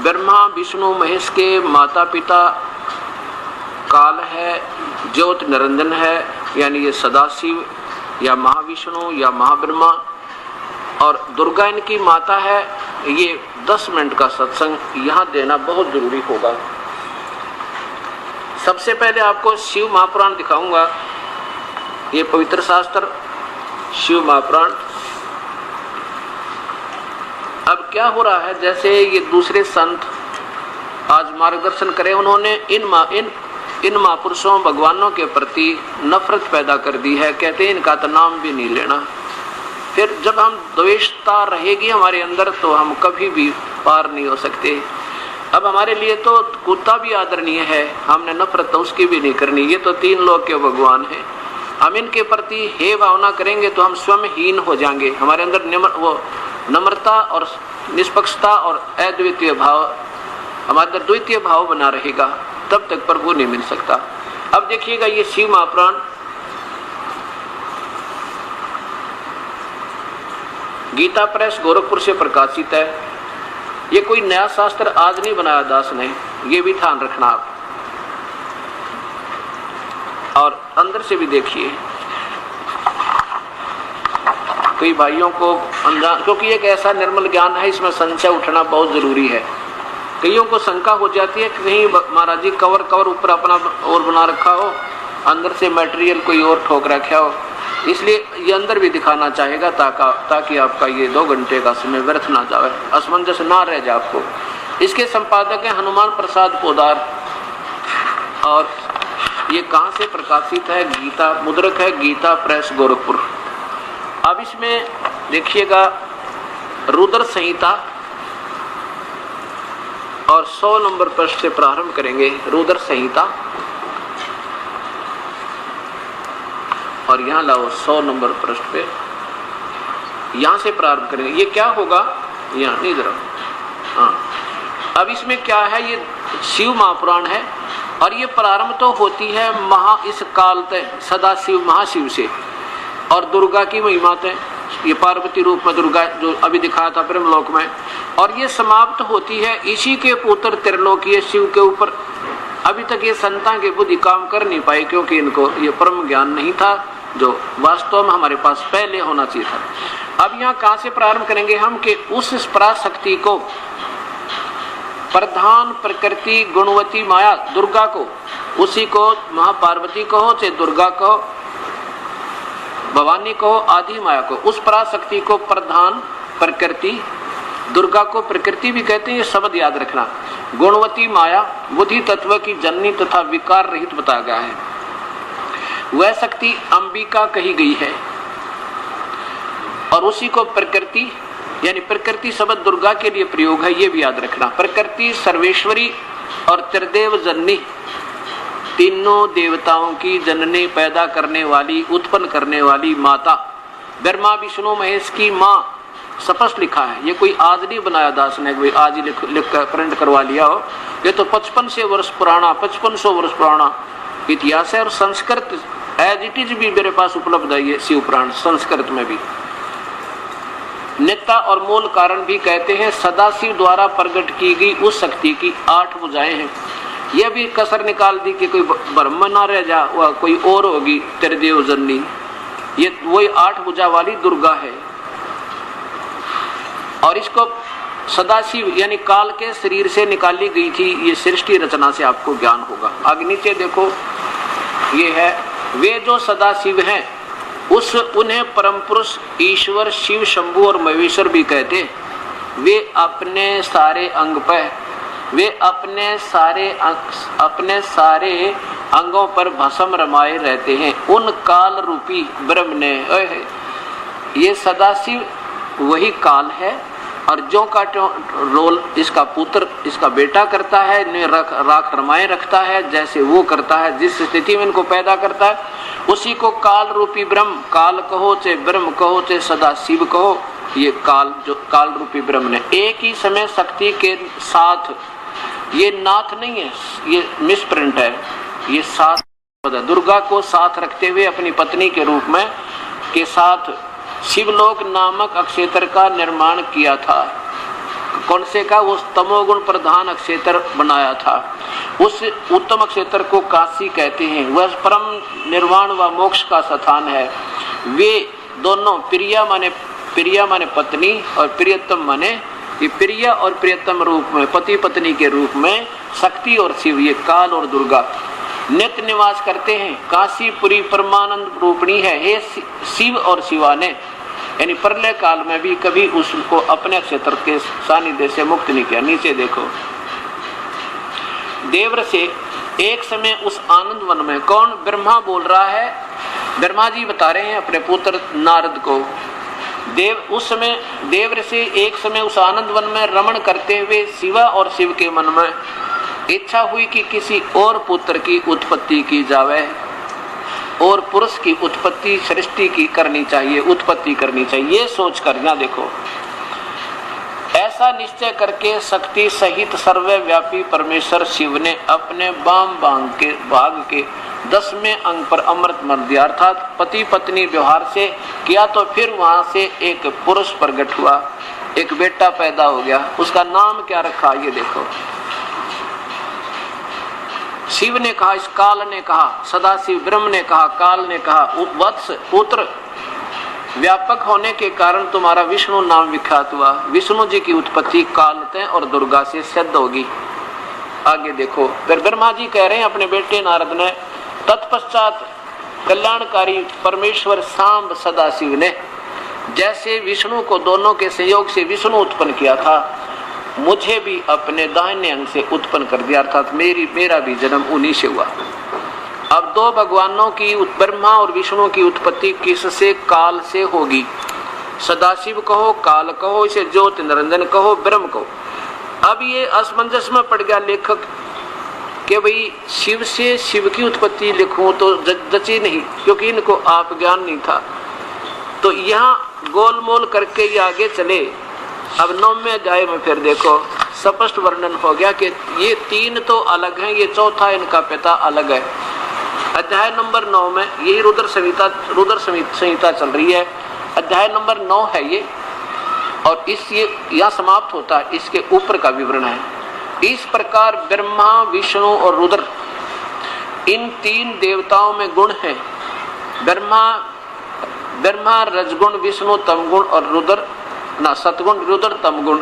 ब्रह्मा विष्णु महेश के माता पिता काल है, ज्योत निरंजन है, यानी ये सदाशिव या महाविष्णु या महाब्रह्मा, और दुर्गा इनकी माता है। ये 10 मिनट का सत्संग यहाँ देना बहुत जरूरी होगा। सबसे पहले आपको शिव महापुराण दिखाऊंगा, ये पवित्र शास्त्र शिव महापुराण। अब क्या हो रहा है, जैसे ये दूसरे संत आज मार्गदर्शन करें, उन्होंने इन महापुरुषों भगवानों के प्रति नफरत पैदा कर दी है। कहते हैं इनका तो नाम भी नहीं लेना। फिर जब हम द्वेषता रहेगी हमारे अंदर तो हम कभी भी पार नहीं हो सकते। अब हमारे लिए तो कुत्ता भी आदरणीय है, हमने नफरत तो उसकी भी नहीं करनी। ये तो 3 लोक के भगवान हैं। हम इनके प्रति हे भावना करेंगे तो हम स्वयं हीन हो जाएंगे। हमारे अंदर नम्रता और निष्पक्षता और अद्वितीय भाव, हमारे अंदर द्वितीय भाव बना रहेगा, तब तक प्रभु नहीं मिल सकता। अब देखिएगा ये शिव महापुराण गीता प्रेस गोरखपुर से प्रकाशित है। ये कोई नया शास्त्र आज नहीं बनाया दास ने, ये भी ध्यान रखना आप। और अंदर से भी देखिए, कई भाइयों को अनजान, क्योंकि एक ऐसा निर्मल ज्ञान है, इसमें संशय उठना बहुत जरूरी है। कईयों को शंका हो जाती है कि कहीं महाराज जी कवर ऊपर अपना और बना रखा हो, अंदर से मटेरियल कोई और ठोक रखा हो। इसलिए ये अंदर भी दिखाना चाहेगा ताकि आपका ये 2 घंटे का समय व्यर्थ ना जाए, असमंजस ना रह जाए आपको। इसके संपादक हैं हनुमान प्रसाद पोदार, और ये कहाँ से प्रकाशित है, गीता, मुद्रक है गीता प्रेस गोरखपुर। अब इसमें देखिएगा रुद्र संहिता, और 100 नंबर पृष्ठ से प्रारंभ करेंगे। रुद्र संहिता, और यहाँ लाओ 100 नंबर पृष्ठ पे, यहाँ से प्रारंभ करेंगे। ये क्या होगा, यहाँ नहीं जरा, हाँ। अब इसमें क्या है, ये शिव महापुराण है, और ये प्रारंभ तो होती है इस काल तक सदाशिव महाशिव से, और दुर्गा की महिमा तय, ये पार्वती रूप में दुर्गा जो अभी दिखाया था ब्रह्मलोक में, और ये समाप्त होती है इसी के पुत्र त्रिलोकीय शिव के ऊपर। अभी तक ये संतान के बुद्धि काम कर नहीं पाई, क्योंकि इनको ये परम ज्ञान नहीं था जो वास्तव में हमारे पास पहले होना चाहिए था। अब यहाँ कहाँ से प्रारंभ करेंगे हम, कि उस पराशक्ति को, प्रधान प्रकृति गुणवती माया दुर्गा को, उसी को महापार्वती कहो चाहे दुर्गा कहो, भवानी कहो, आदि माया को, उस पराशक्ति को प्रधान प्रकृति, दुर्गा को प्रकृति भी कहते हैं, ये शब्द याद रखना। गुणवती माया बुद्धि तत्व की जननी तथा विकार रहित बताया गया है। वह शक्ति अंबिका कही गई है, और उसी को प्रकृति, यानी प्रकृति शब्द दुर्गा के लिए प्रयोग है, ये भी याद रखना। प्रकृति सर्वेश्वरी और त्रिदेव जननी, तीनों देवताओं की जननी, पैदा करने वाली, उत्पन्न करने वाली माता, ब्रह्मा विष्णु महेश की माँ, स्पष्ट लिखा है। ये कोई आज नहीं बनाया दास ने, कोई आज ही लिख कर प्रिंट करवा लिया हो। ये तो 5500 वर्ष पुराना, 5500 वर्ष पुराना इतिहास है, और संस्कृत एज इट इज भी मेरे पास उपलब्ध है ये शिव पुराण, संस्कृत में भी। नेता और मूल कारण भी कहते हैं सदाशिव द्वारा प्रकट की गई उस शक्ति की 8 भुजाएं हैं। यह भी कसर निकाल दी कि कोई ब्रह्म ना रह जा, वह कोई और होगी त्रिदेव जननी। ये वही 8 भुजा वाली दुर्गा है, और इसको सदाशिव यानी काल के शरीर से निकाली गई थी। ये सृष्टि रचना से आपको ज्ञान होगा। आगे नीचे देखो, ये है वे जो सदाशिव हैं, उन्हें परम पुरुष ईश्वर शिव शंभु और महेश्वर भी कहते हैं। वे अपने सारे अंग पर, वे अपने सारे अंगों पर भस्म रमाए रहते हैं। उन काल रूपी ब्रह्म ने, ये सदाशिव वही काल है, और जो का रोल इसका पुत्र, इसका बेटा करता है, इन्हें राख रमाए रखता है, जैसे वो करता है, जिस स्थिति में इनको पैदा करता है, उसी को काल रूपी ब्रह्म, काल कहो चाहे ब्रह्म कहो चाहे सदाशिव कहो, ये काल, जो काल रूपी ब्रह्म ने एक ही समय शक्ति के साथ, ये नाथ नहीं है, ये मिसप्रिंट है, ये साथ, दुर्गा को साथ रखते हुए अपनी पत्नी के रूप में के साथ शिवलोक नामक अक्षेत्र का निर्माण किया था। कौन से का, उस तमोगुण प्रधान अक्षेत्र बनाया था। उस उत्तम अक्षेत्र को काशी कहते हैं। वह परम निर्वाण व मोक्ष का स्थान है। वे दोनों प्रिया माने पत्नी और प्रियतम माने, ये प्रिया और प्रियतम रूप में पति पत्नी के रूप में शक्ति और शिव, ये काल और दुर्गा नित्य निवास करते हैं। काशीपुरी परमानंद रूपणी है। हे शिव और शिवाने, यानी प्रलय काल में भी कभी उसको अपने क्षेत्र के सानिध्य से मुक्त नहीं किया। नीचे देखो, देवर से एक समय उस आनंद वन में, कौन, ब्रह्मा बोल रहा है, ब्रह्मा जी बता रहे हैं अपने पुत्र नारद को। उस समय देवर से एक समय उस आनंद वन में रमण करते हुए शिवा और शिव के मन में इच्छा हुई कि किसी और पुत्र की उत्पत्ति की जावे और पुरुष की उत्पत्ति सृष्टि की करनी चाहिए, उत्पत्ति करनी चाहिए। ये सोच कर यहाँ देखो, ऐसा निश्चय करके शक्ति सहित सर्वव्यापी परमेश्वर शिव ने अपने वाम भाग के 10वें अंग पर अमृत मर दिया, अर्थात पति पत्नी व्यवहार से किया। तो फिर वहां से एक पुरुष प्रकट हुआ, एक बेटा पैदा हो गया। उसका नाम क्या रखा, ये देखो। शिव ने कहा, इस काल ने कहा, सदाशिव ब्रह्म ने कहा, काल ने कहा, वत्स पुत्र व्यापक होने के कारण तुम्हारा विष्णु नाम विख्यात हुआ। विष्णु जी की उत्पत्ति कालते और दुर्गा से सिद्ध होगी। आगे देखो, फिर ब्रह्मा जी कह रहे हैं अपने बेटे नारद ने, तत्पश्चात कल्याणकारी परमेश्वर सांब सदाशिव ने जैसे विष्णु को दोनों के संयोग से विष्णु उत्पन्न किया था, मुझे भी अपने दाहिने अंग से उत्पन्न कर दिया, अर्थात मेरा भी जन्म उन्हीं से हुआ। अब दो भगवानों की, ब्रह्मा और विष्णु की उत्पत्ति किससे, काल से होगी। सदाशिव कहो, काल कहो, इसे ज्योति निरंजन कहो, ब्रह्म कहो। अब ये असमंजस में पड़ गया लेखक कि भाई शिव से शिव की उत्पत्ति लिखूं तो जची नहीं, क्योंकि इनको आप ज्ञान नहीं था। तो यहाँ गोलमोल करके ये आगे चले। अब 9वें अध्याय में फिर देखो स्पष्ट वर्णन हो गया कि ये तीन तो अलग हैं, ये चौथा इनका पिता अलग है। अध्याय नंबर 9 में यही रुद्र संहिता चल रही है। अध्याय नंबर 9 है ये, और ये यहाँ समाप्त होता है। इसके ऊपर का विवरण है। इस प्रकार ब्रह्मा विष्णु और रुद्र, इन तीन देवताओं में गुण है। ब्रह्मा रजगुण, विष्णु तमगुण और रुद्र ना सतगुण, रुद्र तमगुण,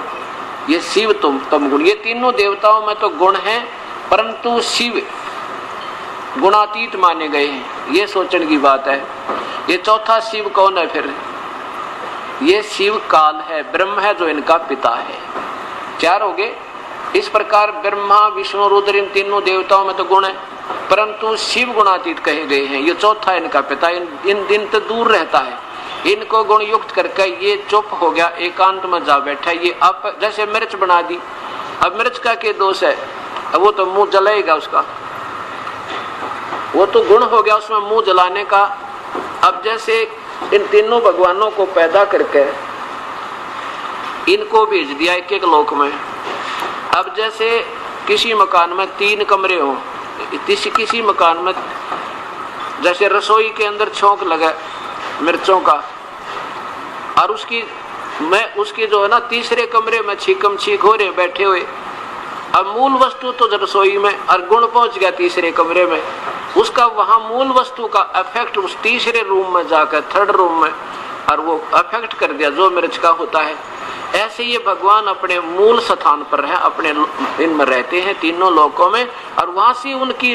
ये शिव तमगुण। ये तीनों देवताओं में तो गुण है, परंतु शिव गुणातीत माने गए हैं। ये सोचने की बात है। ये चौथा शिव कौन है फिर, ये शिव काल है, ब्रह्म है जो इनका पिता है। 4 हो गए। इस प्रकार ब्रह्मा विष्णु रुद्र इन तीनों देवताओं में तो गुण है, परंतु शिव गुणातीत कहे गए हैं। ये चौथा इनका पिता, इन दिन तो दूर रहता है। इनको गुण युक्त करके ये चुप हो गया, एकांत में जा बैठा। ये अब जैसे मिर्च बना दी, अब मिर्च का क्या दोष है, अब वो तो मुंह जलाएगा उसका, वो तो गुण हो गया उसमें मुंह जलाने का। अब जैसे इन तीनों भगवानों को पैदा करके इनको भेज दिया एक लोक में। अब जैसे किसी मकान में 3 कमरे हो, किसी मकान में जैसे रसोई के अंदर छोंक लगा मिर्चों का, और उसकी जो है ना तीसरे कमरे में छीकम छीक हो रहे बैठे हुए। अब मूल वस्तु तो रसोई में, और गुण पहुंच गया तीसरे कमरे में, उसका वहां मूल वस्तु का इफेक्ट उस तीसरे रूम में जाकर थर्ड रूम में, और वो इफेक्ट कर दिया जो मिर्च का होता है। ऐसे ये भगवान अपने मूल स्थान पर है, अपने इनमें रहते हैं तीनों लोकों में, और वहां से उनकी